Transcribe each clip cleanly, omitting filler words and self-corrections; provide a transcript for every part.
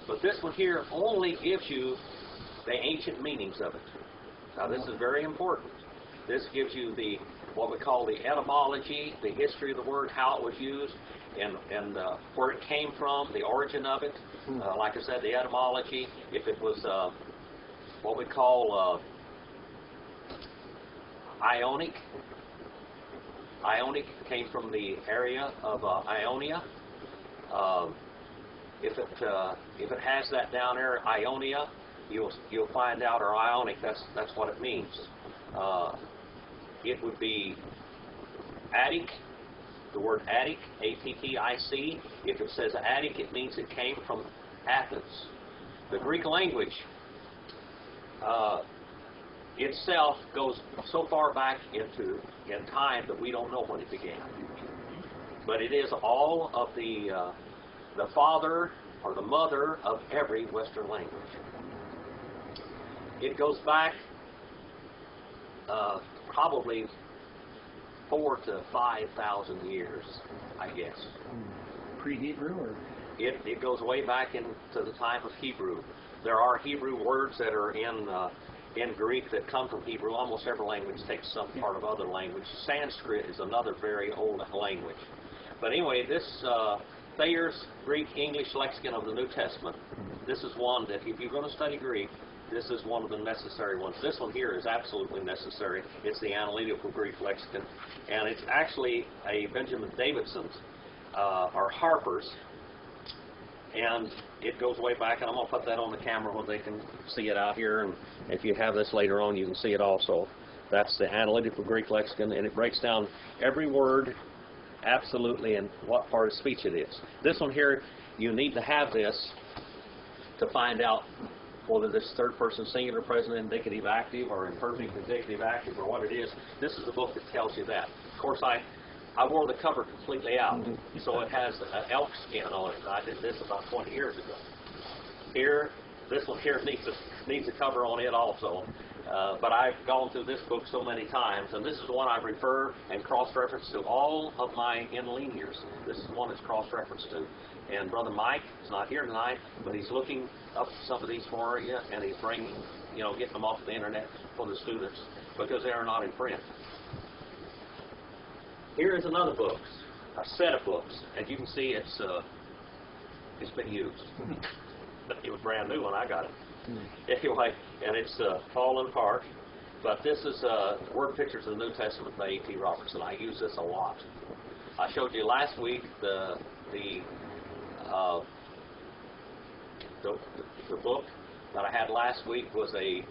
But this one here only gives you the ancient meanings of it. Now this is very important. This gives you the what we call the etymology, the history of the word, how it was used, and where it came from, the origin of it. Like I said, the etymology, if it was what we call Ionic. Ionic came from the area of Ionia. If it has that down there, Ionia, you'll find out, or Ionic, that's what it means. It would be Attic, the word Attic, A-T-T-I-C. If it says Attic, it means it came from Athens. The Greek language itself goes so far back in time that we don't know when it began. But it is all of the father or the mother of every Western language. It goes back probably 4,000 to 5,000 years, I guess. Pre-Hebrew, or? It goes way back into the time of Hebrew. There are Hebrew words that are in Greek that come from Hebrew. Almost every language takes some part of other language. Sanskrit is another very old language. But anyway, this Thayer's Greek English Lexicon of the New Testament, this is one that if you're going to study Greek, this is one of the necessary ones. This one here is absolutely necessary. It's the Analytical Greek Lexicon. And it's actually a Benjamin Davidson's, or Harper's. And it goes way back, and I'm going to put that on the camera where they can see it out here. And if you have this later on, you can see it also. That's the Analytical Greek Lexicon, and it breaks down every word absolutely and what part of speech it is. This one here, you need to have this to find out whether this third person singular, present indicative active, or imperfect indicative active, or what it is. This is the book that tells you that. Of course, I wore the cover completely out, so it has an elk skin on it. I did this about 20 years ago. Here, this one here needs a cover on it also. But I've gone through this book so many times, and this is the one I refer and cross-reference to all of my interlinears. This is the one that's cross-referenced to. And Brother Mike is not here tonight, but he's looking up some of these for you, and he's bringing, getting them off the internet for the students because they are not in print. Here is another book, a set of books. As you can see, it's been used. It was brand new when I got it. Anyway, and it's fallen apart. But this is Word Pictures of the New Testament by A.T. Robertson. I use this a lot. I showed you last week the book that I had last week was it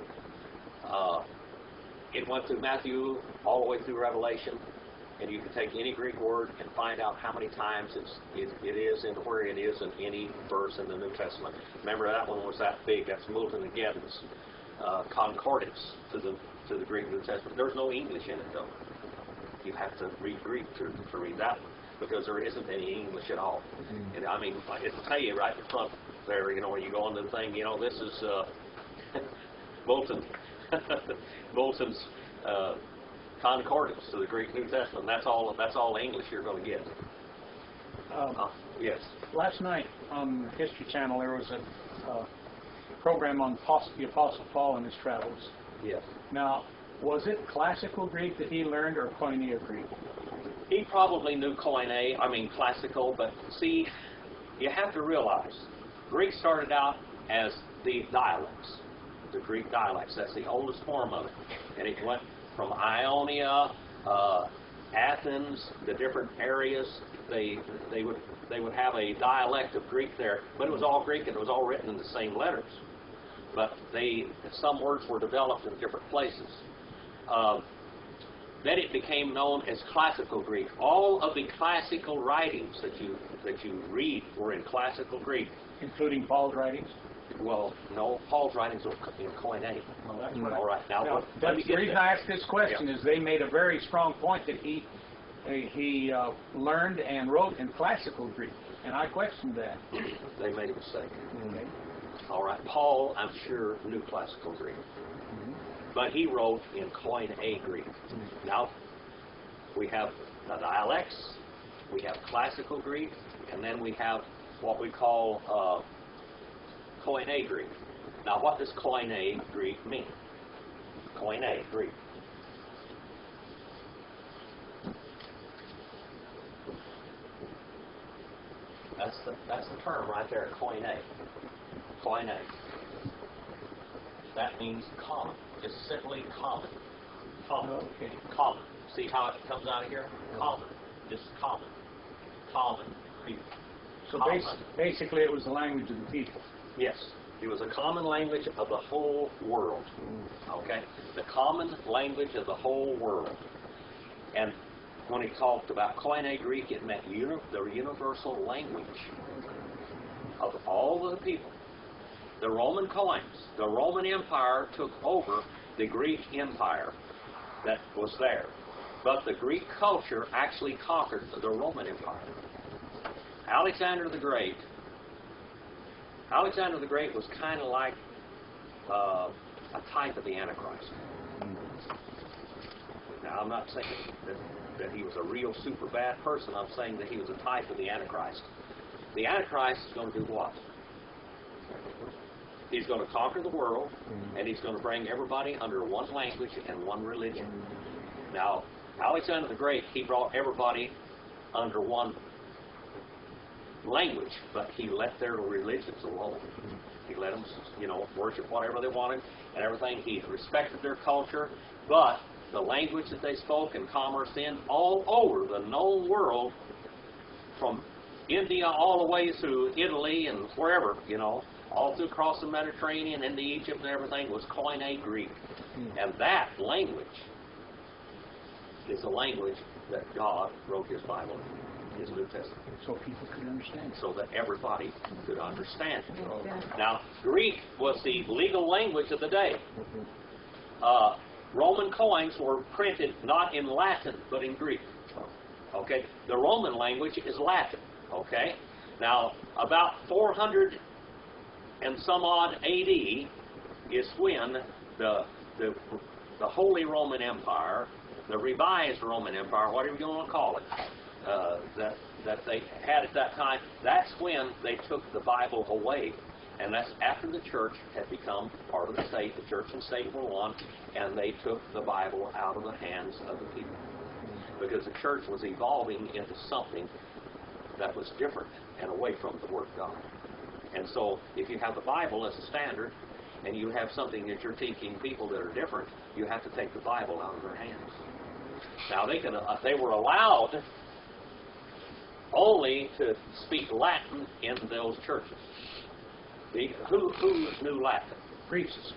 went through Matthew all the way through Revelation. And you can take any Greek word and find out how many times it is and where it is in any verse in the New Testament. Remember, that one was that big. That's Multigeddon's concordance to the Greek New Testament. There's no English in it, though. You have to read Greek to read that one because there isn't any English at all. And I mean, it'll tell you right in front there, when you go into the thing, this is Bolton's concordance to the Greek New Testament. That's all the English you're going to get. Yes. Last night on History Channel there was a program on the Apostle Paul and his travels. Yes. Now, was it classical Greek that he learned or Koine Greek? He probably knew classical, but see, you have to realize Greek started out as the dialects, the Greek dialects. That's the oldest form of it, and it went from Ionia, Athens, the different areas. They would have a dialect of Greek there, but it was all Greek and it was all written in the same letters. But some words were developed in different places. Then it became known as Classical Greek. All of the classical writings that you read were in Classical Greek, including Paul's writings. Well, no, Paul's writings were in Koine. Well, that's right. All right. Now, the reason I asked this question is they made a very strong point that he learned and wrote in Classical Greek, and I questioned that. They made a mistake. Okay. All right. Paul, I'm sure, knew Classical Greek, but he wrote in Koine Greek. Now, we have the dialects, we have Classical Greek, and then we have what we call Koine Greek. Now, what does Koine Greek mean? Koine Greek. That's the term right there, Koine. Koine. That means common. Just simply common. Common. Okay. Common. See how it comes out of here? Common. Just common. Common people. So Common. basically it was the language of the people. Yes. It was a common language of the whole world. Okay? The common language of the whole world. And when he talked about Koine Greek, it meant the universal language of all of the people. The Roman coins, the Roman Empire took over the Greek Empire that was there. But the Greek culture actually conquered the Roman Empire. Alexander the Great was kind of like a type of the Antichrist. Now, I'm not saying that he was a real super bad person. I'm saying that he was a type of the Antichrist. The Antichrist is going to do what? He's going to conquer the world, and he's going to bring everybody under one language and one religion. Now, Alexander the Great, he brought everybody under one language, but he let their religions alone. He let them, worship whatever they wanted and everything. He respected their culture, but the language that they spoke and commerce in all over the known world, from India all the way through Italy and wherever, all through across the Mediterranean into Egypt and everything, was Koine Greek. And that language is the language that God wrote His Bible in, His New Testament. So people could understand. So that everybody could understand it. Now, Greek was the legal language of the day. Roman coins were printed not in Latin, but in Greek. Okay? The Roman language is Latin. Okay? Now, about 400 and some odd AD is when the Holy Roman Empire, the revised Roman Empire, whatever you want to call it, that they had at that time, that's when they took the Bible away. And that's after the church had become part of the state. The church and state were one, and they took the Bible out of the hands of the people. Because the church was evolving into something that was different and away from the Word of God. And so, if you have the Bible as a standard, and you have something that you're teaching people that are different, you have to take the Bible out of their hands. Now, they were allowed only to speak Latin in those churches. Who knew Latin? Priests.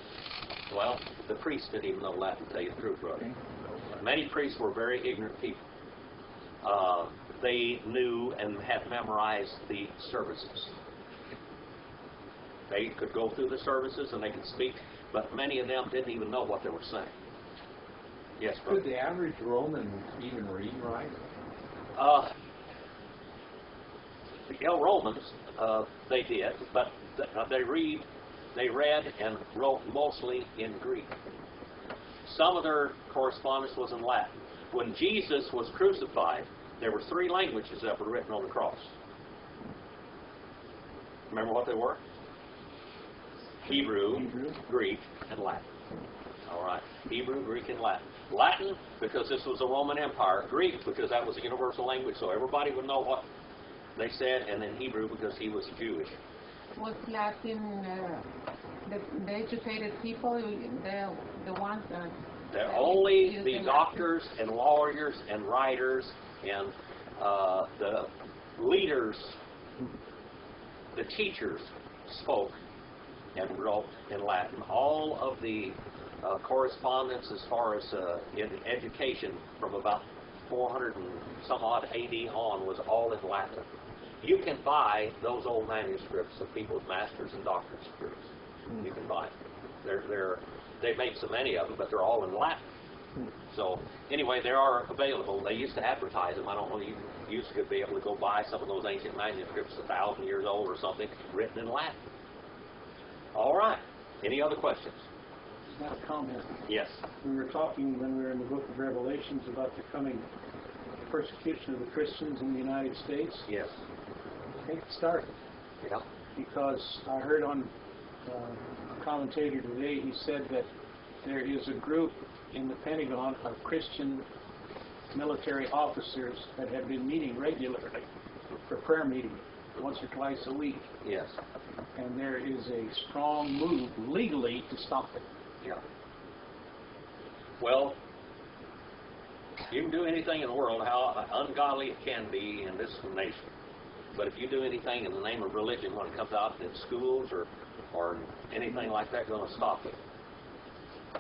Well, the priests didn't even know Latin, to tell you the truth, brother. Many priests were very ignorant people. They knew and had memorized the services. They could go through the services and they could speak, but many of them didn't even know what they were saying. Yes, brother. Could the average Roman even read and write? The Romans, they did, but they read and wrote mostly in Greek. Some of their correspondence was in Latin. When Jesus was crucified, there were 3 languages that were written on the cross. Remember what they were? Hebrew, Greek, and Latin. All right. Hebrew, Greek, and Latin. Latin, because this was a Roman Empire. Greek, because that was a universal language, so everybody would know what they said, and then Hebrew, because he was Jewish. Was Latin the educated people, the ones that... They're only the doctors and lawyers and writers and the leaders, the teachers spoke and wrote in Latin. All of the correspondence as far as in education from about 400 and some odd AD on was all in Latin. You can buy those old manuscripts of people's master's and doctorate degrees. You can buy them. They make so many of them, but they're all in Latin. So anyway, they are available. They used to advertise them. I don't know, you used to be able to go buy some of those ancient manuscripts 1,000 years old or something, written in Latin. All right. Any other questions? Not a comment. Yes. We were talking when we were in the book of Revelations about the coming persecution of the Christians in the United States. Yes. I think it started. Yeah. Because I heard on a commentator today. He said that there is a group in the Pentagon of Christian military officers that have been meeting regularly for prayer meeting once or twice a week. Yes. And there is a strong move legally to stop it. Yeah. Well, you can do anything in the world, how ungodly it can be in this nation. But if you do anything in the name of religion when it comes out in schools or anything like that, going to stop it.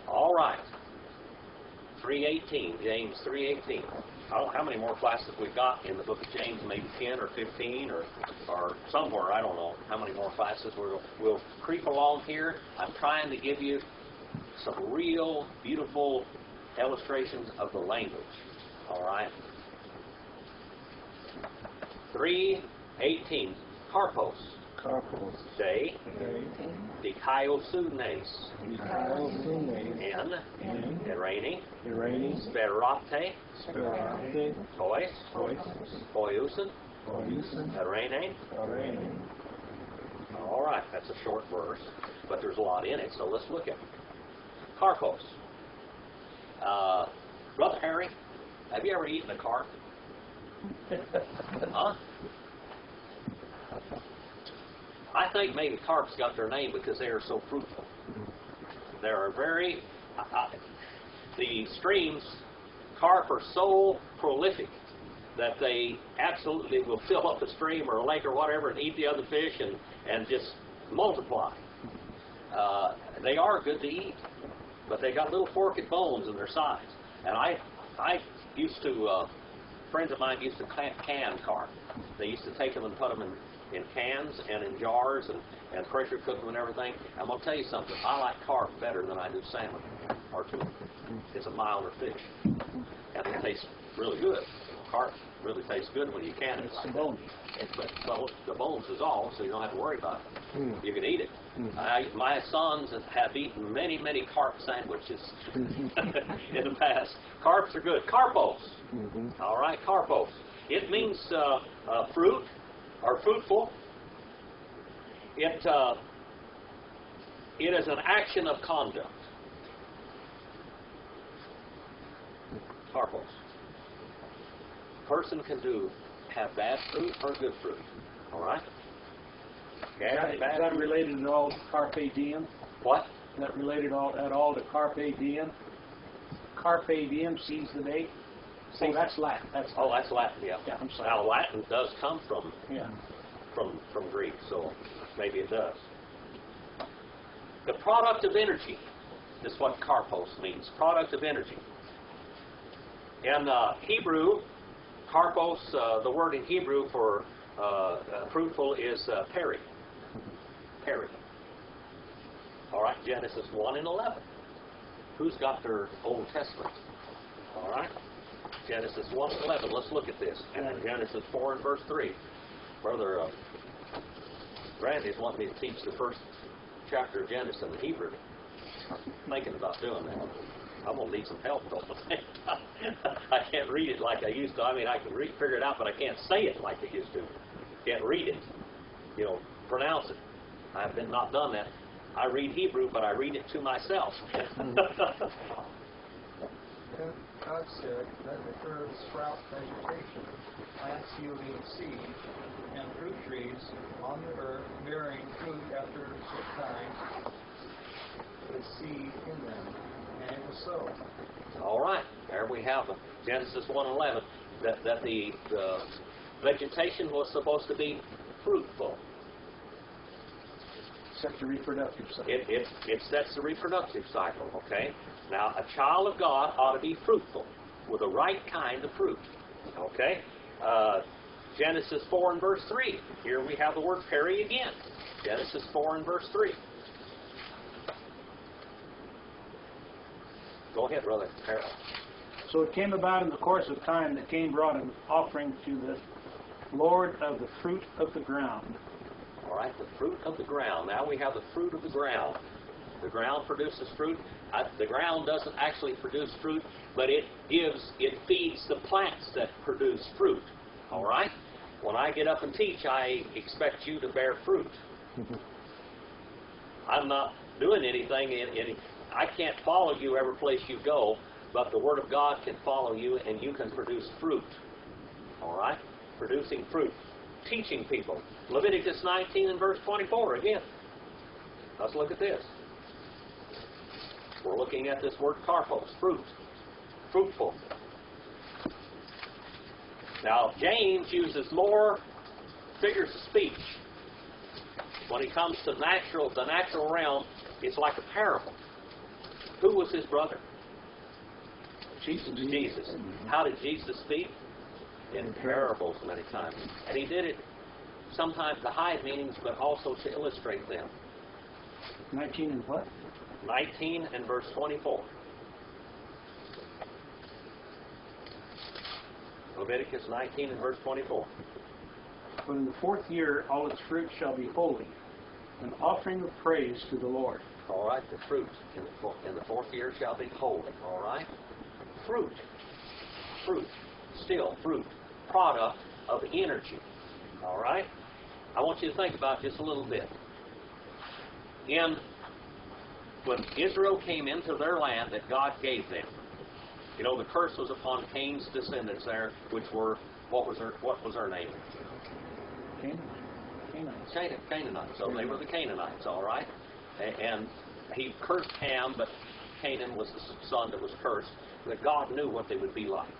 All right. 3:18, James 3:18. I don't know how many more classes we've got in the book of James, maybe 10 or 15 or somewhere, I don't know how many more classes. We'll creep along here. I'm trying to give you some real beautiful illustrations of the language. All right. 3:18. Karpos. Carpos. Day. Dikaiosounes. N. Irene. Irene. Sperate. Sperate. Tois. Tois. Poiusen. Poiusen. Irene. Irene. All right, that's a short verse, but there's a lot in it, so let's look at it. Karpos. Brother Harry, have you ever eaten a carp? Huh? I think maybe carps got their name because they are so fruitful. They are very, the streams, carp are so prolific that they absolutely will fill up a stream or a lake or whatever and eat the other fish and just multiply. They are good to eat, but they got little forked bones in their sides. And I used to, friends of mine used to can carp. They used to take them and put them in cans and in jars and pressure cook them and everything. I'm going to tell you something. I like carp better than I do salmon or tuna. It's a milder fish. And it tastes really good. Carp really tastes good when you can it. It's the bone. But the bones is all, so you don't have to worry about it. You can eat it. My sons have eaten many, many carp sandwiches in the past. Carps are good. Karpos. All right, karpos. It means fruit or fruitful. It is an action of conduct. Karpos. Person can have bad fruit or good fruit. All right? Is that related at all to carpe diem? What? Is that related at all to carpe diem? Carpe diem, seize the day. Oh, that's Latin. That's Latin. Yeah. Yeah, I'm sorry. Now Latin does come from Greek, so maybe it does. The product of energy is what karpos means. Product of energy. In Hebrew, karpos, the word in Hebrew for fruitful is peri. Peri. All right, Genesis 1:11. Who's got their Old Testament? All right, Genesis 1:11. Let's look at this. And then Genesis 4 and verse 3. Brother Randy's wanting me to teach the first chapter of Genesis in Hebrew. I'm thinking about doing that. I'm going to need some help though. I can't read it like I used to. I mean, I can figure it out, but I can't say it like I used to. Can't read it. Pronounce it. I've not done that. I read Hebrew, but I read it to myself. God said that the earth sprout vegetation, plants yielding seed, and fruit trees on the earth bearing fruit after such times, with seed in them. And it was so. All right, there we have it. Genesis 1:11. That the vegetation was supposed to be fruitful. Sets the reproductive cycle. It sets the reproductive cycle. Okay. Now, a child of God ought to be fruitful with the right kind of fruit. Okay. Genesis 4 and verse 3. Here we have the word peri again. Genesis 4 and verse 3. Go ahead, Brother Harold. So it came about in the course of time that Cain brought an offering to the Lord of the fruit of the ground. All right, the fruit of the ground. Now we have the fruit of the ground. The ground produces fruit. The ground doesn't actually produce fruit, but it feeds the plants that produce fruit. All right? When I get up and teach, I expect you to bear fruit. I'm not doing anything. I can't follow you every place you go, but the Word of God can follow you, and you can produce fruit. All right? Producing fruit. Teaching people. Leviticus 19 and verse 24 again. Let's look at this. We're looking at this word karpos, fruit. Fruitful. Now, James uses more figures of speech. When he comes to the natural realm, it's like a parable. Who was his brother? Jesus. How did Jesus speak? In parables many times. And he did it sometimes to hide meanings, but also to illustrate them. 19 and what? 19 and verse 24. Leviticus 19 and verse 24. But in the 4th year all its fruit shall be holy, an offering of praise to the Lord. All right, the fruit in the 4th year shall be holy. All right? Fruit. Fruit. Still fruit. Product of energy. All right? I want you to think about just a little bit. When Israel came into their land that God gave them, you know, the curse was upon Cain's descendants there, which were, what was their name? Canaanites. So they were the Canaanites, all right? And he cursed Ham, but Canaan was the son that was cursed. That God knew what they would be like.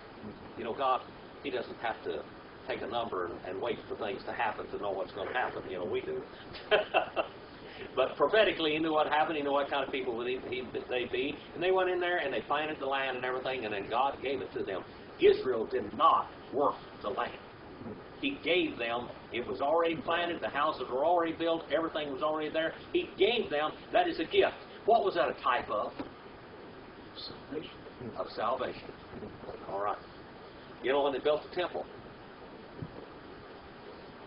You know, God, He doesn't have to take a number and wait for things to happen to know what's going to happen. You know, we do. But prophetically, He knew what happened. He knew what kind of people they'd be. And they went in there and they planted the land and everything, and then God gave it to them. Israel did not work the land. He gave them, it was already planted, the houses were already built, everything was already there. He gave them, that is a gift. What was that a type of? Salvation. Of salvation. All right. You know, when they built the temple,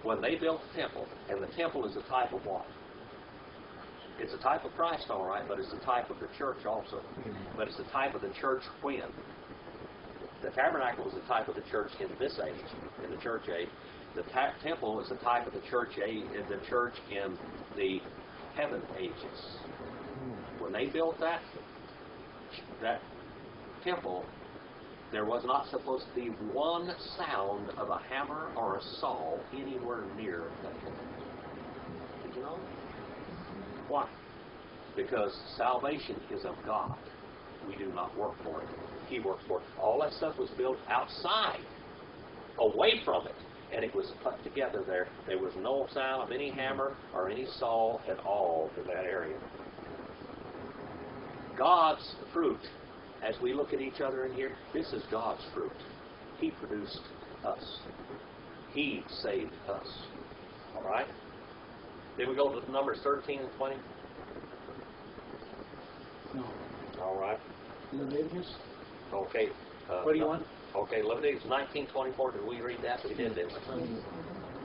and the temple is a type of what? It's a type of Christ, all right, but it's a type of the church also. But it's a type of the church when? The tabernacle was a type of the church in this age, in the church age. The temple is a type of the church age, in the church in the heaven ages. When they built that temple, there was not supposed to be one sound of a hammer or a saw anywhere near that temple. Did you know? Why? Because salvation is of God. We do not work for it. He works for it. All that stuff was built outside, away from it, and it was put together there. There was no sound of any hammer or any saw at all in that area. God's fruit, as we look at each other in here, this is God's fruit. He produced us. He saved us. All right? Then we go to Numbers 13 and 20. No. All right. Leviticus? Okay. What do you want? Okay, Leviticus 19:24. Did we read that? We did, didn't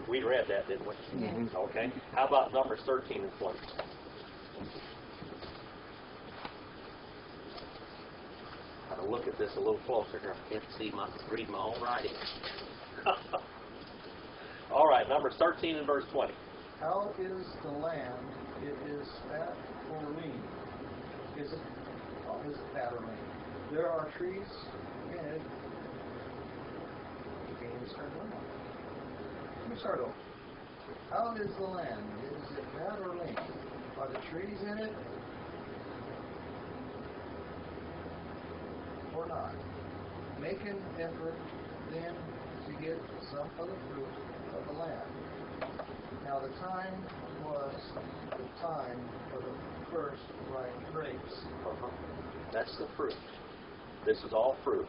we? We read that, didn't we? Yes. Okay. How about Numbers 13 and 20? I'll look at this a little closer here. I can't read my own writing. All right, Numbers 13 and verse 20. How is the land? It is fat or lean? Is it fat or lean? There are trees in it. Okay, let me start over. How is the land? Is it fat or lean? Are the trees in it? Or not? Make an effort then to get some of the fruit of the land. Now the time was the time for the first ripe grapes. That's the fruit. This is all fruit.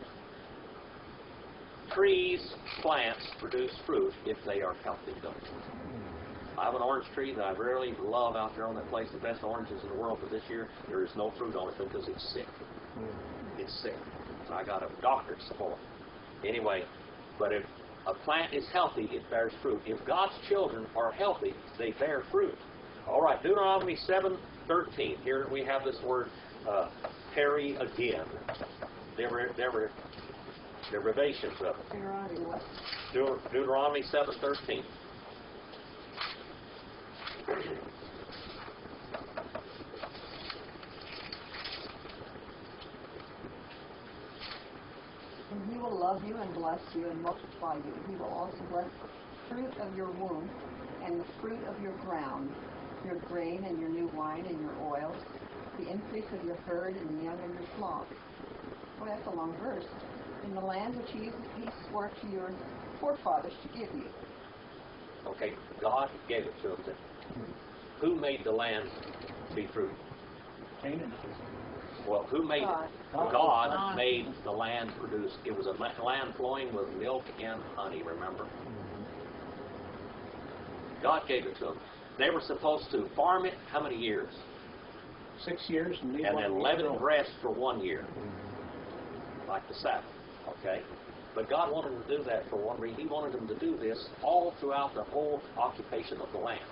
Trees, plants produce fruit if they are healthy, don't they? I have an orange tree that I really love out there on that place, the best oranges in the world, but this year there is no fruit on it because it's sick. It's sick. So I got a doctor's support. Anyway, but if a plant is healthy, it bears fruit. If God's children are healthy, they bear fruit. All right, Deuteronomy 7:13. Here we have this word, tarry again. Derivations of it. Deuteronomy 7:13. love you and bless you and multiply you. He will also bless the fruit of your womb and the fruit of your ground, your grain and your new wine and your oil, the increase of your herd and the young of your flock. Well, that's a long verse. In the land which he swore to your forefathers to give you. Okay, God gave it to them. Who made the land be fruitful? Canaan. Well, who made God. it? God made the land produce. It was a land flowing with milk and honey, remember? God gave it to them. They were supposed to farm it how many years? 6 years and leave And one then year let it alone. rest for 1 year, like the Sabbath, okay? But God wanted them to do that for one reason. He wanted them to do this all throughout the whole occupation of the land.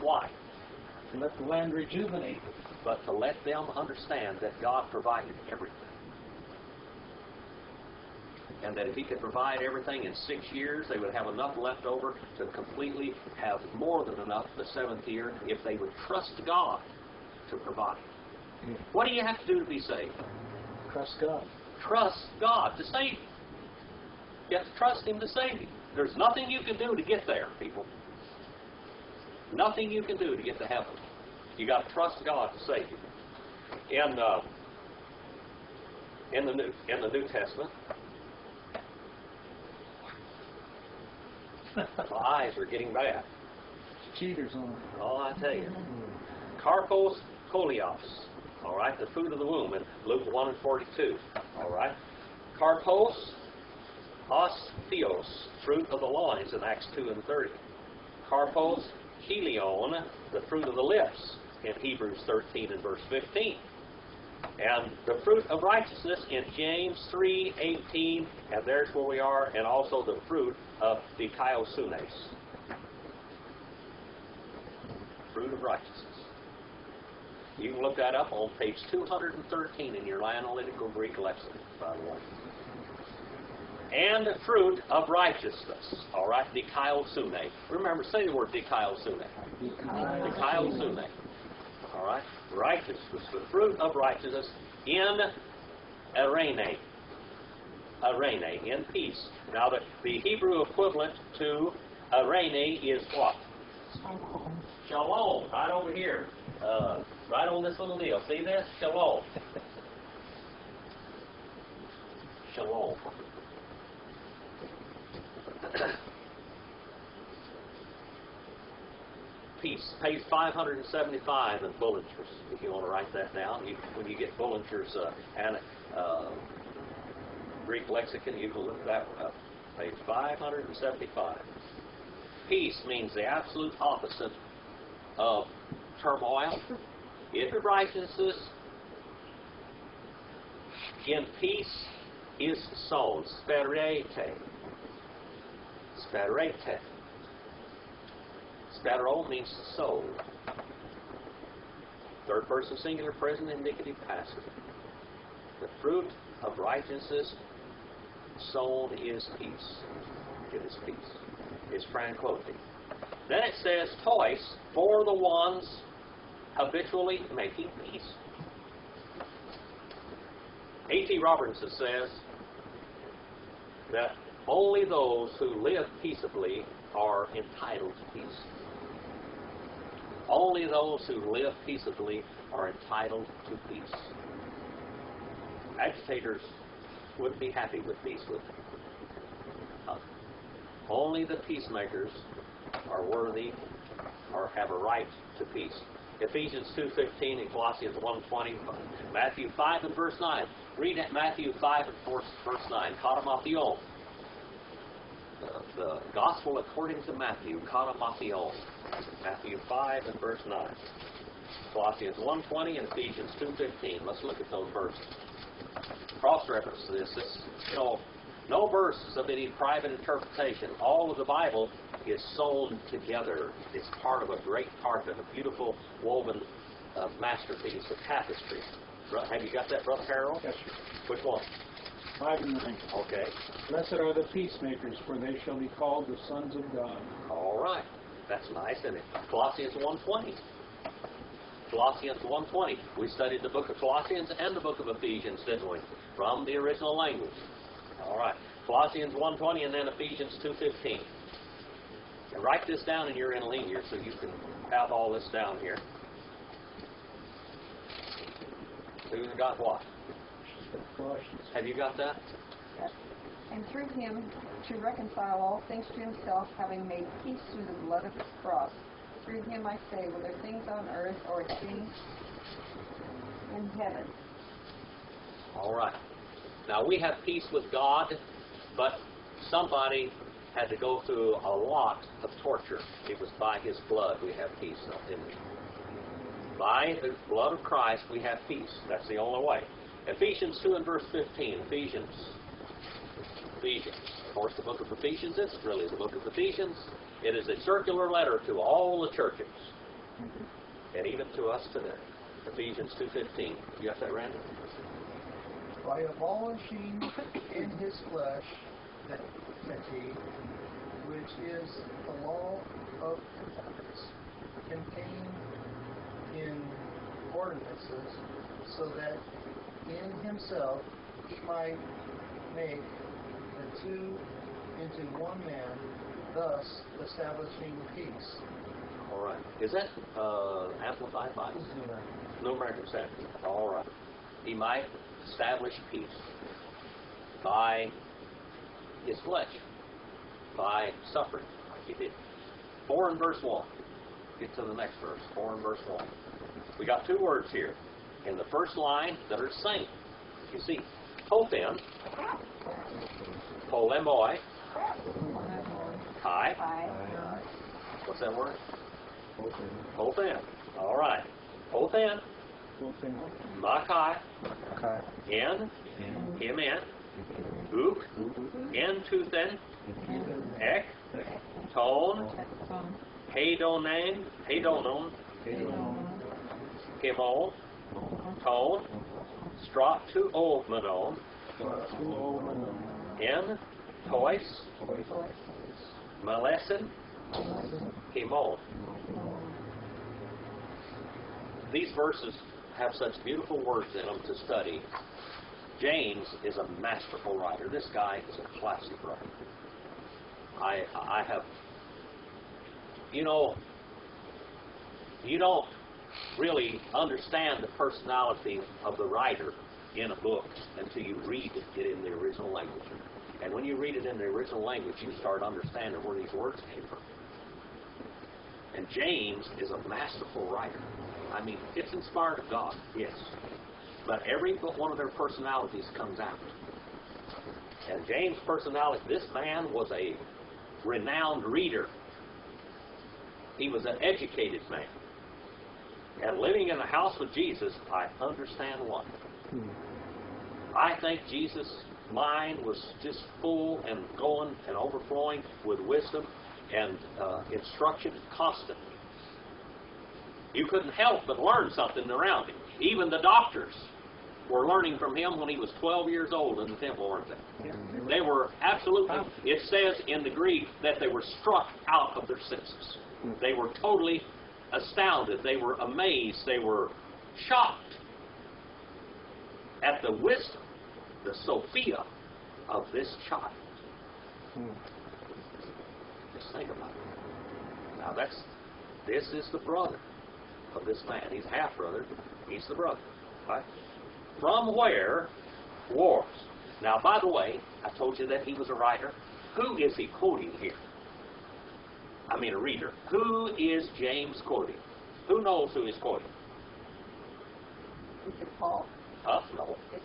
Why? To let the land rejuvenate. But to let them understand that God provided everything. And that if He could provide everything in 6 years, they would have enough left over to completely have more than enough the 7th year if they would trust God to provide. What do you have to do to be saved? Trust God. Trust God to save you. You have to trust Him to save you. There's nothing you can do to get there, people. Nothing you can do to get to heaven. You got to trust God to save you. In the New Testament, my eyes are getting bad. Cheaters on it. Oh, I tell you. Karpos kolios. All right, the fruit of the womb in Luke 1 and 42. All right. Karpos osteos, fruit of the loins in Acts 2 and 30. Karpos chilion, the fruit of the lips in Hebrews 13 and verse 15. And the fruit of righteousness in James 3:18, and there's where we are, and also the fruit of dikaiosunes. Fruit of righteousness. You can look that up on page 213 in your Analytical Greek lexicon, by the way. And the fruit of righteousness. All right, dikaiosune. Remember, say the word dikaiosune. Dikaiosune. All right, righteousness, the fruit of righteousness in arene. Arene, in peace. Now, the Hebrew equivalent to arene is what? Shalom, right over here. Right on this little deal. See this? Shalom. Shalom. Peace. Page 575 in Bullinger's, if you want to write that down. When you get Bullinger's Greek lexicon, you can look that one up. Page 575. Peace means the absolute opposite of turmoil. If your righteousness in peace is sown, sperete. Sperete. Spero means sow. Third person singular, present indicative passive. The fruit of righteousness sown is peace. It is peace. It's tranquility. Then it says tois, for the ones habitually making peace. A.T. Robertson says that only those who live peaceably are entitled to peace. Only those who live peaceably are entitled to peace. Agitators wouldn't be happy with peace, would they? Only the peacemakers are worthy or have a right to peace. Ephesians 2:15 and Colossians 1:20, Matthew 5 and verse 9. Read at Matthew 5 and verse 9. Katamathion. The Gospel according to Matthew. Katamathion. Matthew 5 and verse 9. Colossians 1:20 and Ephesians 2:15. Let's look at those verses. Cross-reference this. No verse is of any private interpretation. All of the Bible is sewn together. It's part of a great carpet, a beautiful woven masterpiece, a tapestry. Have you got that, Brother Harold? Yes, sir. Which one? 5 and 9. Okay. Blessed are the peacemakers, for they shall be called the sons of God. All right. That's nice, isn't it? Colossians 1:20. Colossians 1:20. We studied the book of Colossians and the book of Ephesians, didn't we? From the original language. All right. Colossians 1:20 and then Ephesians 2:15. And write this down in your interlinear so you can have all this down here. Who's got what? Have you got that? And through him to reconcile all things to himself, having made peace through the blood of his cross. Through him, I say, whether things on earth or things in heaven. All right. Now, we have peace with God, but somebody had to go through a lot of torture. It was by his blood we have peace, didn't we? By the blood of Christ, we have peace. That's the only way. Ephesians 2 and verse 15. Ephesians. Of course, the book of Ephesians isn't really the book of Ephesians. It is a circular letter to all the churches, and even to us today. Ephesians 2:15. You got that, Randy? By abolishing in his flesh the enmity, which is the law of commandments, contained in ordinances, so that in himself he might make the two into one man, thus establishing peace. All right. Is that Amplified Bible? New American Standard. All right. He might establish peace by his flesh, by suffering, like he did. 4 and verse 1. Get to the next verse. 4 and verse 1. We got two words here in the first line that are the same. You see, Tophen, polemoi, kai. What's that word? Tophen. All right. Tophen, makai, en, himen, uk, en tuthen, ek, ton, hedonen, himon, ton, strop to ovmanon, en, tois, malesin, himon. These verses have such beautiful words in them to study. James is a masterful writer. This guy is a classic writer. I have, you know, you don't really understand the personality of the writer in a book until you read it in the original language. And when you read it in the original language, you start understanding where these words came from. And James is a masterful writer. I mean, it's inspired of God, yes. But every one of their personalities comes out. And James' personality, this man was a renowned reader. He was an educated man. And living in the house with Jesus, I understand why. I think Jesus' mind was just full and going and overflowing with wisdom and instruction constantly. You couldn't help but learn something around him. Even the doctors were learning from him when he was 12 years old in the temple, weren't they? They were absolutely, it says in the Greek that they were struck out of their senses. They were totally astounded. They were amazed. They were shocked at the wisdom, the Sophia of this child. Just think about it. Now this is the brother of this man. He's half-brother. He's the brother. Right? From where wars. Now, by the way, I told you that he was a writer. Who is he quoting here? I mean a reader. Who is James quoting? Who knows who he's quoting? Is it Paul? No. It's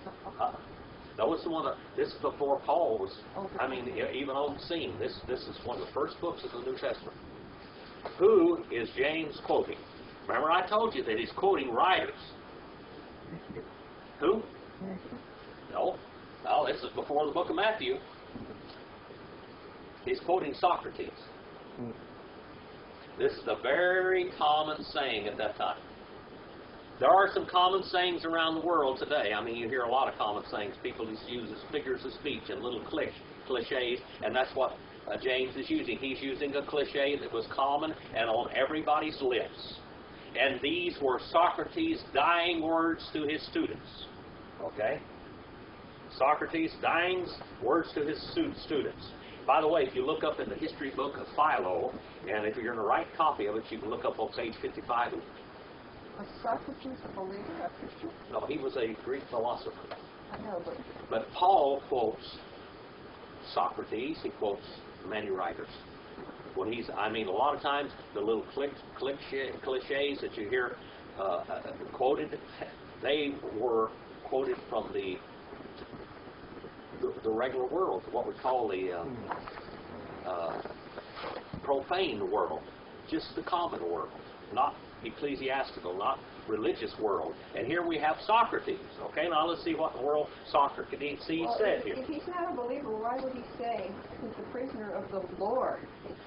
No, it's the one that, this is before Paul was, I mean, even on the scene. This is one of the first books of the New Testament. Who is James quoting? Remember, I told you that he's quoting writers. Who? No, this is before the book of Matthew. He's quoting Socrates. This is a very common saying at that time. There are some common sayings around the world today. I mean, you hear a lot of common sayings. People just use as figures of speech and little cliches, and that's what James is using. He's using a cliche that was common and on everybody's lips. And these were Socrates' dying words to his students. Okay? Socrates dines words to his students. By the way, if you look up in the history book of Philo, and if you're in the right copy of it, you can look up on page 55. Was Socrates a believer, a Christian? No, he was a Greek philosopher. I know, But Paul quotes Socrates. He quotes many writers. When he's, I mean, a lot of times the little cliches that you hear quoted, they were quoted from the regular world, what we call the profane world, just the common world, not ecclesiastical, not religious world. And here we have Socrates. Okay, now let's see what in the world Socrates said here. If he's not a believer, why would he say he's the prisoner of the Lord?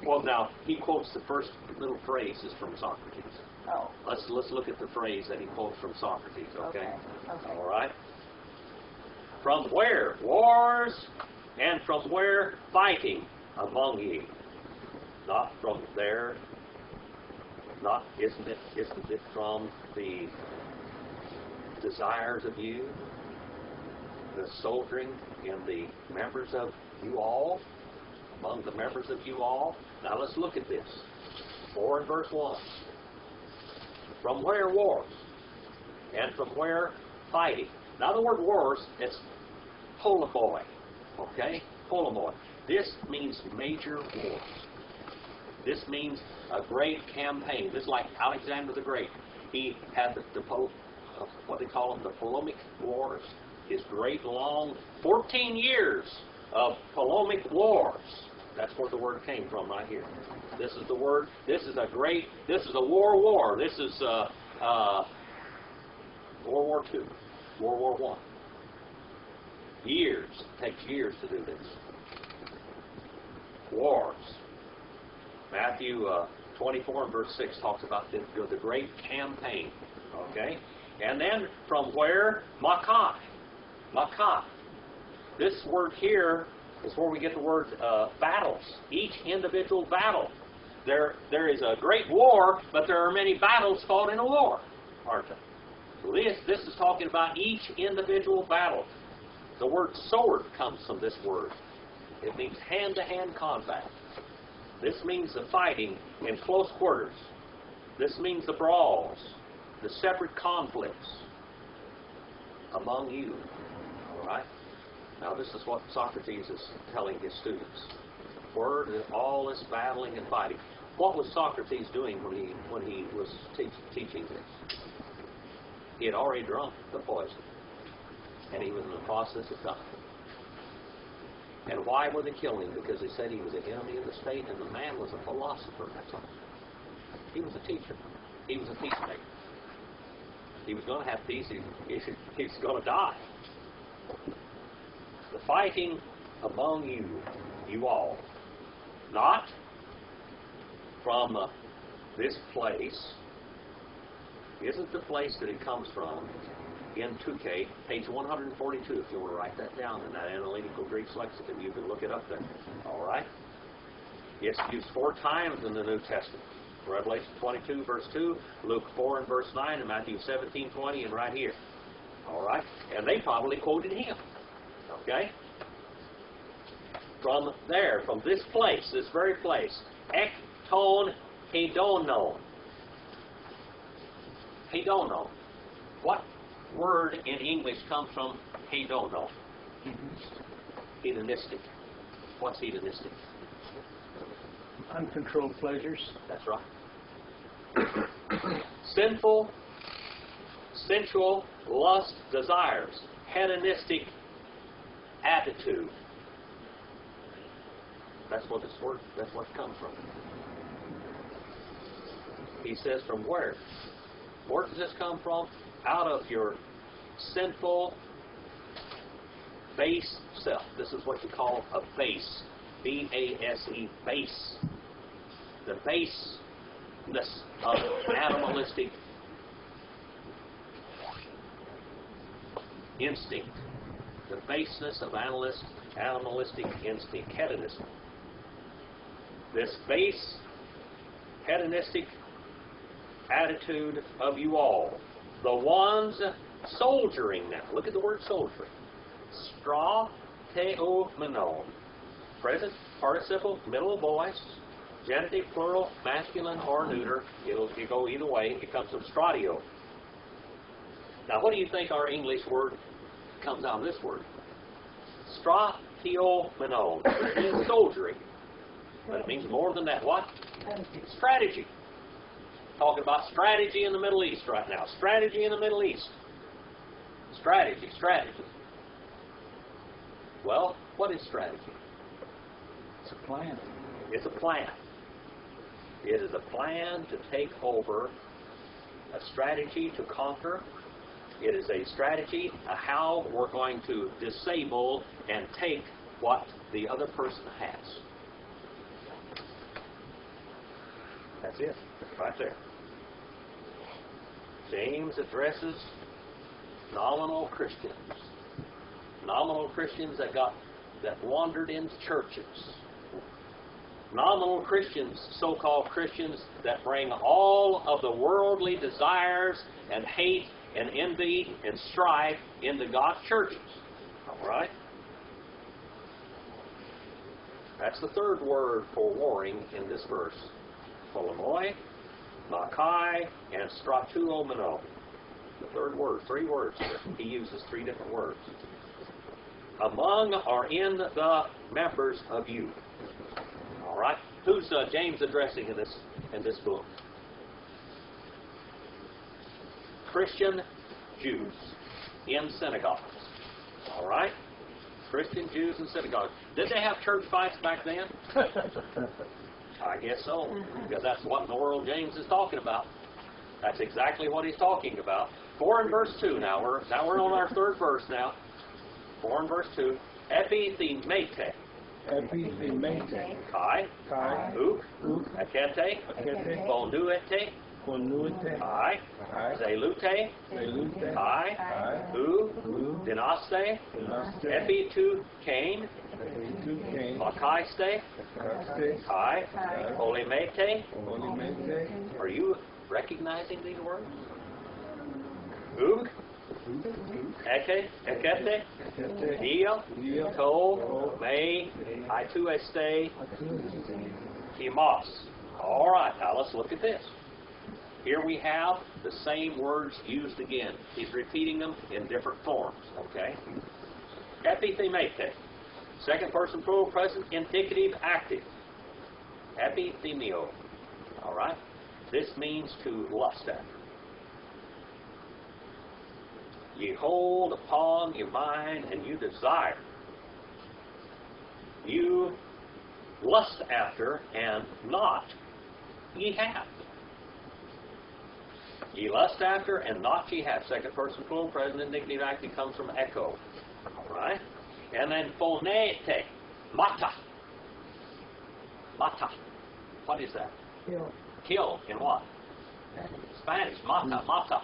Well, now he quotes the first little phrase is from Socrates. Oh. Let's look at the phrase that he quotes from Socrates. Okay. Okay. All right. From where wars, and from where fighting among ye? Not from there. Not isn't it from the desires of you, the soldiering in the members of you all, among the members of you all? Now let's look at this. 4 and verse 1. From where wars, and from where fighting? Now the word wars, it's polemoi, okay? Polemoi. This means major wars. This means a great campaign. This is like Alexander the Great. He had what they call them, the Ptolemaic Wars. His great long 14 years of Ptolemaic Wars. That's where the word came from right here. This is the word. This is a war. This is World War II, World War I. Years. It takes years to do this. Wars. Matthew 24 and verse 6 talks about the great campaign. Okay? And then from where? Makkah. Makkah. This word here is where we get the word battles. Each individual battle. There is a great war, but there are many battles fought in a war, aren't there? So this is talking about each individual battle. The word sword comes from this word. It means hand-to-hand combat. This means the fighting in close quarters. This means the brawls, the separate conflicts among you. All right? Now this is what Socrates is telling his students. Word is all this battling and fighting. What was Socrates doing when he was teaching this? He had already drunk the poison, and he was in the process of dying. And why were they killing him? Because they said he was an enemy of the state, and the man was a philosopher. That's all. He was a teacher. He was a peacemaker. He was going to have peace. He was going to die. The fighting among you all, not from this place, isn't the place that it comes from in 2K, page 142, if you want to write that down in that analytical Greek lexicon. You can look it up there. All right? It's used 4 times in the New Testament. Revelation 22, verse 2, Luke 4 and verse 9, and Matthew 17, 20, and right here. All right? And they probably quoted him. Okay? From there, from this place, this very place, ekton hedonon. Hedonon. What word in English comes from hedonon? Hedonistic. What's hedonistic? Uncontrolled pleasures. That's right. Sinful, sensual, lust, desires. Hedonistic attitude. That's what it comes from. He says, from where? Where does this come from? Out of your sinful, base self. This is what you call a base. B-A-S-E, base. The baseness of animalistic instinct. The baseness of animalistic instinct. Hedonism. This base, hedonistic attitude of you all. The ones soldiering now. Look at the word soldiering. Strateomeno. Present participle, middle voice, genitive, plural, masculine or neuter. It'll go either way. It comes from stratio. Now, what do you think our English word comes out of this word? Strateomeno. It means soldiery. But it means more than that. What? Strategy. Talking about strategy in the Middle East right now. Strategy in the Middle East. Strategy. Well, what is strategy? It's a plan. It's a plan. It is a plan to take over, a strategy to conquer. It is a strategy of how we're going to disable and take what the other person has. That's it, right there. James addresses nominal Christians. Nominal Christians that wandered into churches. Nominal Christians, so-called Christians, that bring all of the worldly desires and hate and envy and strife into God's churches. All right? That's the third word for warring in this verse. Polemoi, Makai, and Stratuomeno. The third word, 3 words here. He uses 3 different words. Among or in the members of you. All right? Who's James addressing in this book? Christian Jews in synagogues. All right? Christian Jews in synagogues. Did they have church fights back then? I guess so, because that's what in the world James is talking about. That's exactly what he's talking about. 4 and verse 2 now. We're on our third verse now. 4 and verse 2. Epithemete. Epithemete. Kai. Kai. Uk. Uk. Akete. Akete. Bonuete. Konuete. Kai. Kai. Zelute. Zelute. Kai. Kai. U. U. Dynaste. Dynaste. Epitu Cain. Epitu Cain. Makaiste. Makaste. Kai. Kai. Polemete. Polemete. Are you recognizing these words? Uk. Eke. Ekete. Akete. Dia. Dia. To. Me. Itueste. Hemos. All right, now let's look at this. Here we have the same words used again. He's repeating them in different forms, okay? Epithemete. Second person plural present indicative active. Epithemio. All right? This means to lust after. You hold upon your mind and you desire. You lust after and not ye have. Ye lust after and not ye have. Second person plural present indicative active comes from echo. All right? And then phonete. Mata. Mata. What is that? Kill. Kill in what? Spanish. Mata. Mata.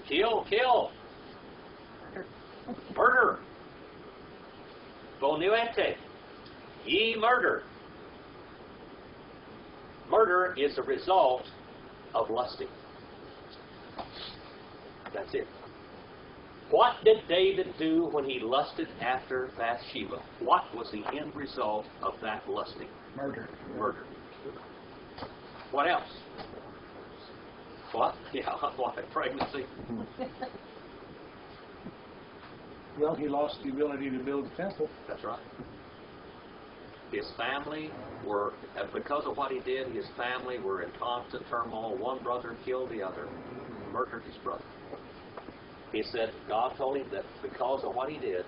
Kill. Kill. Murder. Bonuete. Ye murder. Murder is a result of lusting. That's it. What did David do when he lusted after Bathsheba? What was the end result of that lusting? Murder. Murder. What else? What? Yeah, what? Pregnancy? Well, he lost the ability to build the temple. That's right. His family were, because of what he did, his family were in constant turmoil. One brother killed the other, murdered his brother. He said God told him that because of what he did,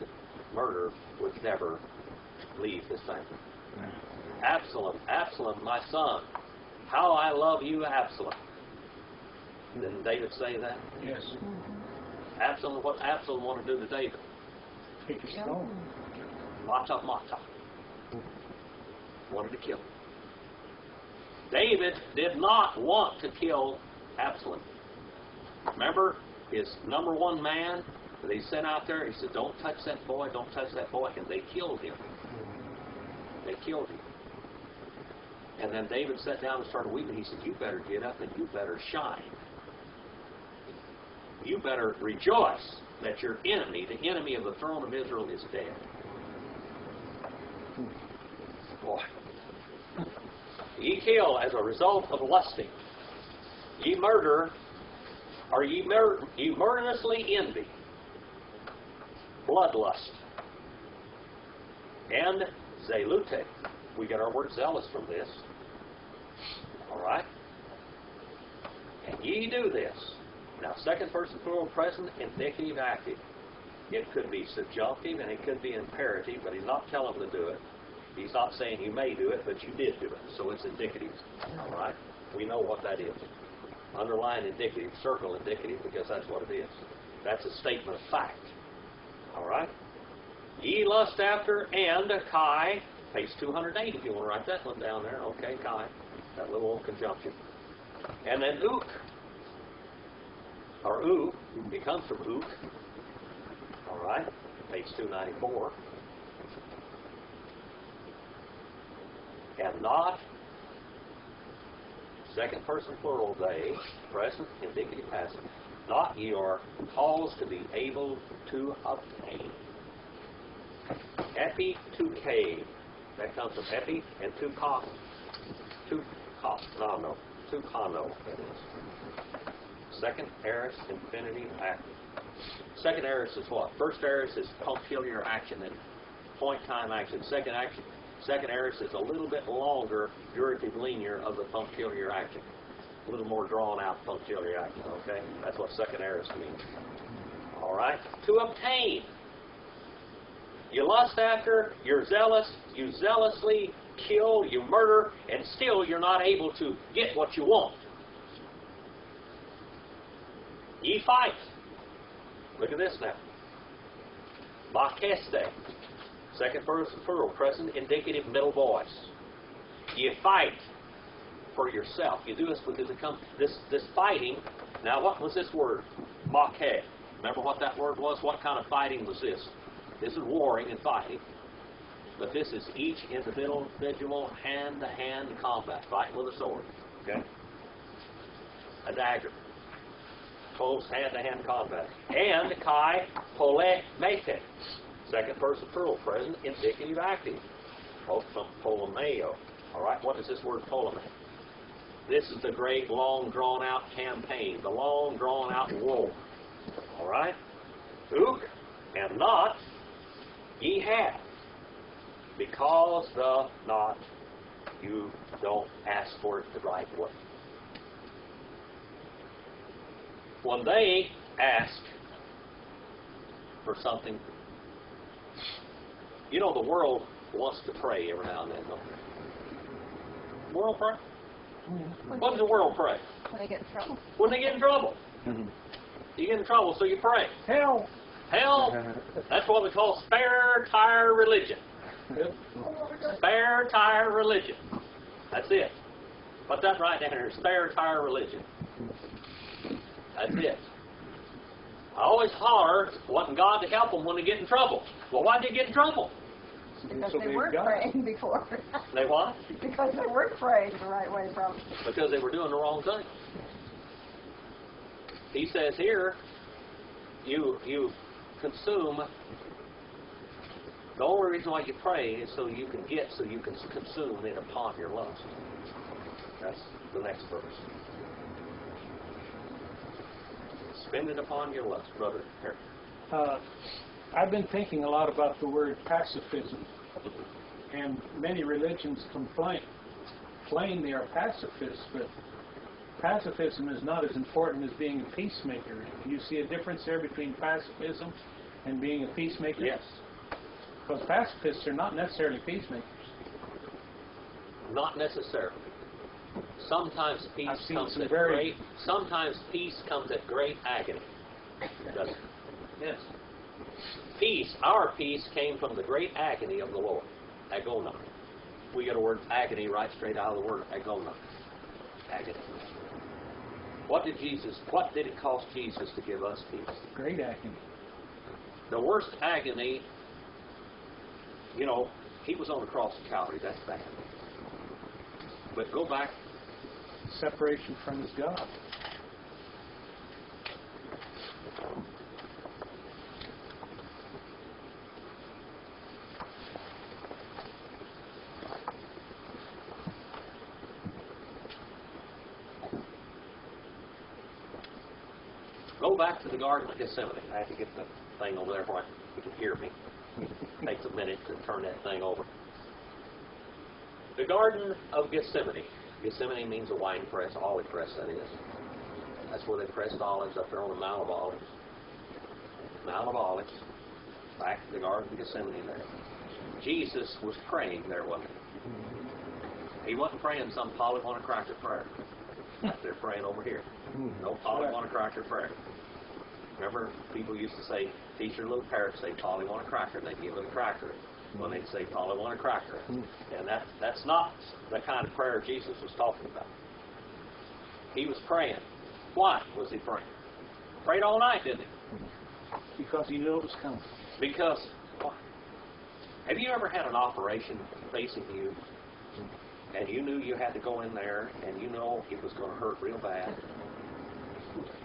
murder would never leave his family. Absalom, Absalom, my son, how I love you, Absalom. Didn't David say that? Yes. Absalom, what Absalom wanted to do to David? Take a stone. Mata, mata. Wanted to kill him. David did not want to kill Absalom. Remember his number one man that he sent out there? He said, don't touch that boy, don't touch that boy. And they killed him. They killed him. And then David sat down and started weeping. He said, you better get up and you better shine. you better rejoice that your enemy, the enemy of the throne of Israel, is dead. Boy. Ye kill as a result of lusting. Ye murder, or ye murderously envy. Bloodlust. And zelute. We get our word zealous from this. Alright? And ye do this. Now, second person plural present, indicative active. It could be subjunctive and it could be imperative, but he's not telling them to do it. He's not saying you may do it, but you did do it. So it's indicative. Alright? We know what that is. Underline indicative, circle indicative, because that's what it is. That's a statement of fact. Alright? Ye lust after, and Kai, page 208 if you want to write that one down there. Okay, Kai. That little conjunction. And then ook. Or oo. It comes from ook. Alright? Page 294. And not, second person plural, they, present, indicative, passive. Not ye are caused to be able to obtain. Epi to cave. That comes from epi and to cono. That is. Second aorist infinitive active. Second aorist is what? First aorist is punctiliar action and point time action. Second aorist is a little bit longer durative linear of the punctiliar action. A little more drawn out punctiliar action, okay? That's what second aorist means. Alright? To obtain. You lust after, you're zealous, you zealously kill, you murder, and still you're not able to get what you want. Ye fight. Look at this now. Makeste. Second person plural, present, indicative, middle voice. You fight for yourself. You do this because it comes, this fighting. Now, what was this word? Makeh. Remember what that word was? What kind of fighting was this? This is warring and fighting. But this is each individual hand-to-hand combat, fighting with a sword. Okay? A dagger. Close hand-to-hand combat. And kai pole mete. Second person plural, present, indicative, active. Polomeo. All right, what is this word polome? This is the great, long, drawn-out campaign, the long, drawn-out war. All right? Ook, and not, ye have. Because the not, you don't ask for it the right way. When they ask for something, you know, the world wants to pray every now and then, don't they? The world pray? What does the world pray? When they get in trouble. When they get in trouble. You get in trouble, so you pray. Hell. Hell, that's what we call spare tire religion. Spare tire religion. That's it. Put that right down there, spare tire religion. That's it. I always holler, wanting God to help them when they get in trouble. Well, why did they get in trouble? Because they weren't praying before. They what? Because they weren't praying the right way, probably. Because they were doing the wrong thing. He says here, you consume. The only reason why you pray is so you can consume it upon your lust. That's the next verse. Spend it upon your lust, brother. Here. I've been thinking a lot about the word pacifism, and many religions claim they are pacifists, but pacifism is not as important as being a peacemaker. Do you see a difference there between pacifism and being a peacemaker? Yes. Because pacifists are not necessarily peacemakers. Not necessarily. Sometimes peace comes at great agony. Does it? Yes. Peace, our peace came from the great agony of the Lord. Agona. We get a word agony right straight out of the word agona. Agony. What did it cost Jesus to give us peace? Great agony. The worst agony, you know, he was on the cross of Calvary. That's bad. But go back. Separation from his God. Go back to the Garden of Gethsemane. I have to get the thing over there where you can hear me. It takes a minute to turn that thing over. The Garden of Gethsemane. Gethsemane means a wine press, olive press, that is. That's where they pressed olives up there on the Mount of Olives. Mount of Olives. Back to the Garden of Gethsemane there. Jesus was praying there, wasn't he? He wasn't praying some Polly want a cracker prayer. They're praying over here. No Polly want a cracker prayer. Remember, people used to say, teach your little parrot, say, Polly want a cracker, and they'd give it a cracker when they'd say, Polly want a cracker. And that's not the kind of prayer Jesus was talking about. He was praying. Why was he praying? Prayed all night, didn't he? Because he knew it was coming. Because, have you ever had an operation facing you, and you knew you had to go in there, and you know it was going to hurt real bad,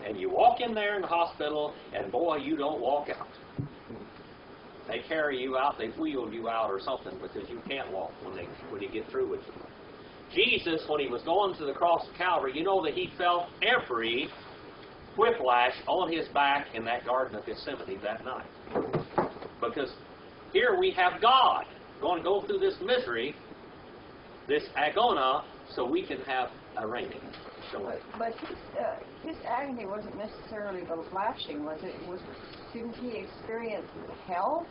and you walk in there in the hospital, and boy, you don't walk out. They carry you out, they wheel you out or something because you can't walk when you get through with you. Jesus, when he was going to the cross of Calvary, you know that he felt every whiplash on his back in that Garden of Gethsemane that night. Because here we have God going to go through this misery, this agona, so we can have a reigning. But his agony wasn't necessarily the lashing, was it? Didn't he experience hell?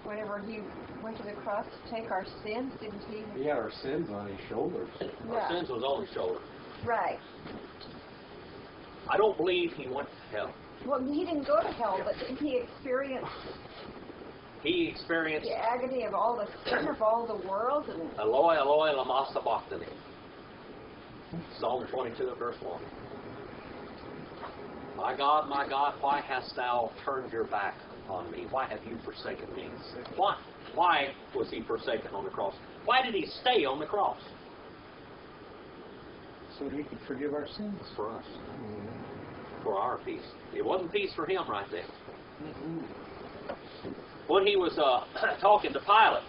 Whenever he went to the cross to take our sins, didn't he? He had our sins on his shoulders. Our sins was on his shoulder. Right. I don't believe he went to hell. Well, he didn't go to hell, but didn't he experience He experienced the agony of all the sin of all the world? And Eloi, Eloi, lama sabachthani. Psalm 22, verse 1. My God, why hast thou turned your back on me? Why have you forsaken me? Why was he forsaken on the cross? Why did he stay on the cross? So that he could forgive our sins. For us. For our peace. It wasn't peace for him right there. When he was talking to Pilate,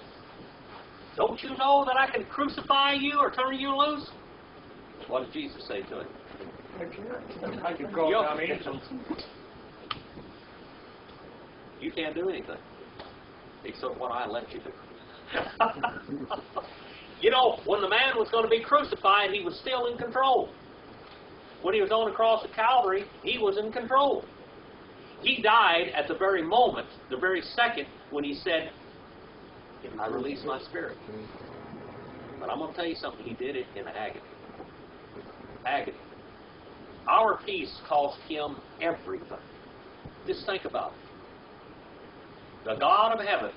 don't you know that I can crucify you or turn you loose? What did Jesus say to him? I could call down angels. You can't do anything except what I let you do. You know, when the man was going to be crucified, he was still in control. When he was on the cross of Calvary, he was in control. He died at the very moment, the very second, when he said, I release my spirit. But I'm going to tell you something, he did it in agony. Agony. Our peace cost him everything. Just think about it. The God of heaven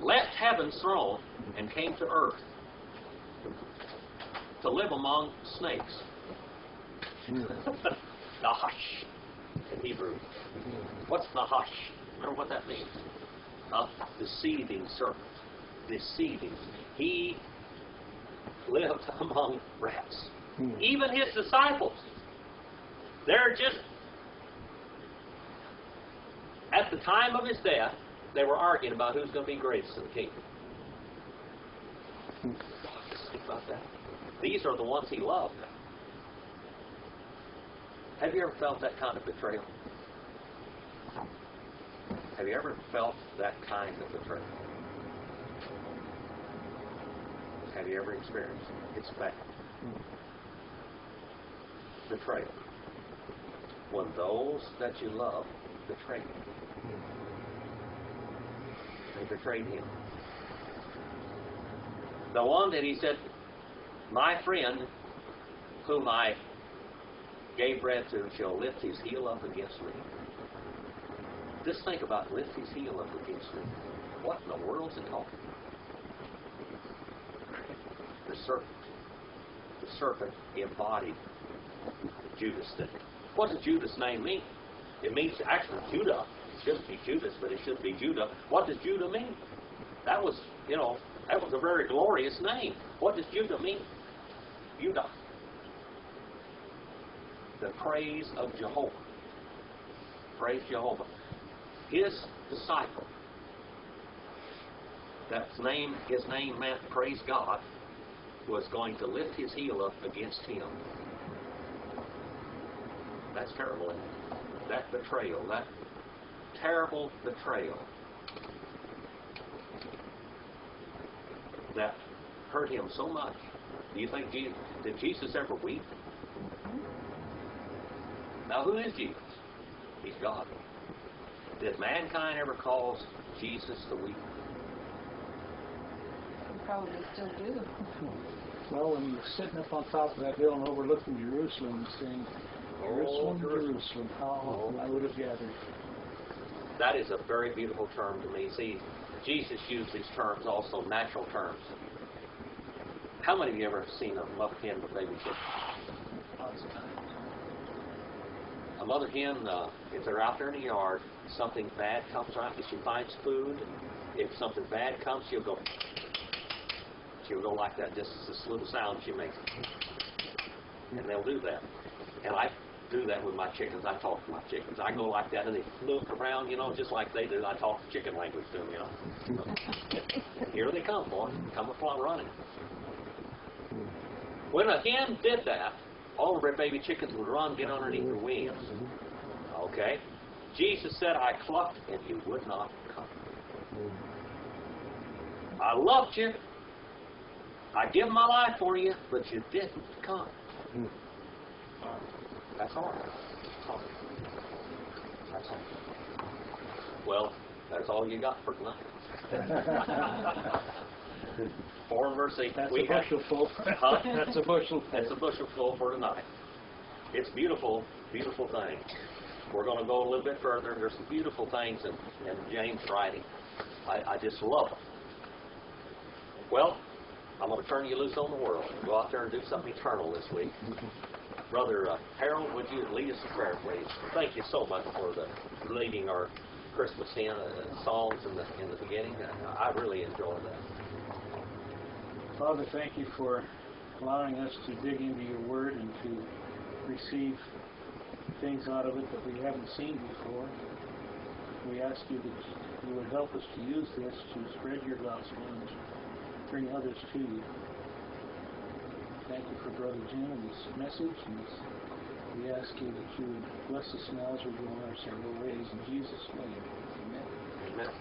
left heaven's throne and came to earth to live among snakes. Nahash in Hebrew. What's Nahash? Remember what that means? A deceiving serpent. Deceiving. He lived among rats. Even his disciples. They're just, at the time of his death, they were arguing about who's going to be greatest in the kingdom. Just think about that. These are the ones he loved. Have you ever felt that kind of betrayal? Have you ever felt that kind of betrayal? Have you ever experienced it? It's bad. Betrayal. When those that you love betray you. They betrayed him. The one that he said, my friend, whom I gave bread to, shall lift his heel up against me. Just think about lift his heel up against me. What in the world is it talking about? The serpent. The serpent embodied Judas. What does Judas' name mean? It means actually Judah. It shouldn't be Judas, but it should be Judah. What does Judah mean? That was, that was a very glorious name. What does Judah mean? Judah. The praise of Jehovah. Praise Jehovah. His disciple. His name meant praise God, was going to lift his heel up against him. That's terrible, isn't it? That betrayal, that terrible betrayal that hurt him so much. Do you think did Jesus ever weep? Now, who is Jesus? He's God. Did mankind ever cause Jesus to weep? You probably still do. Well, when he was sitting up on top of that hill and overlooking Jerusalem and saying, Jerusalem, Jerusalem, how often I would have gathered. That is a very beautiful term to me. See, Jesus used these terms also, natural terms. How many of you ever seen a mother hen with baby chickens? A mother hen, if they're out there in the yard, something bad comes around, if she finds food, if something bad comes, she'll go like that, just this little sound she makes. And they'll do that. And I do that with my chickens. I talk to my chickens. I go like that, and they look around, just like they do. I talk chicken language to them, Here they come, boy. Come upon running. When a hen did that, all of her baby chickens would run, get underneath her wings. Okay? Jesus said, I clucked, and you would not come. I loved you. I give my life for you, but you didn't come. That's all. That's all. Well, that's all you got for tonight. 4 verse 8. That's a bushel full. Huh? That's a bushel full. That's a bushel full for tonight. It's beautiful, beautiful thing. We're going to go a little bit further. There's some beautiful things in James' writing. I just love them. Well, I'm going to turn you loose on the world. Go out there and do something eternal this week. Brother Harold, would you lead us in prayer, please? Thank you so much for leading our Christmas hymn songs in the beginning. I really enjoyed that. Father, thank you for allowing us to dig into your word and to receive things out of it that we haven't seen before. We ask you that you would help us to use this to spread your gospel and bring others to you. Thank you for Brother Jim and this message. And we ask you that you would bless us now as we go on our several ways. In Jesus' name, amen. Amen.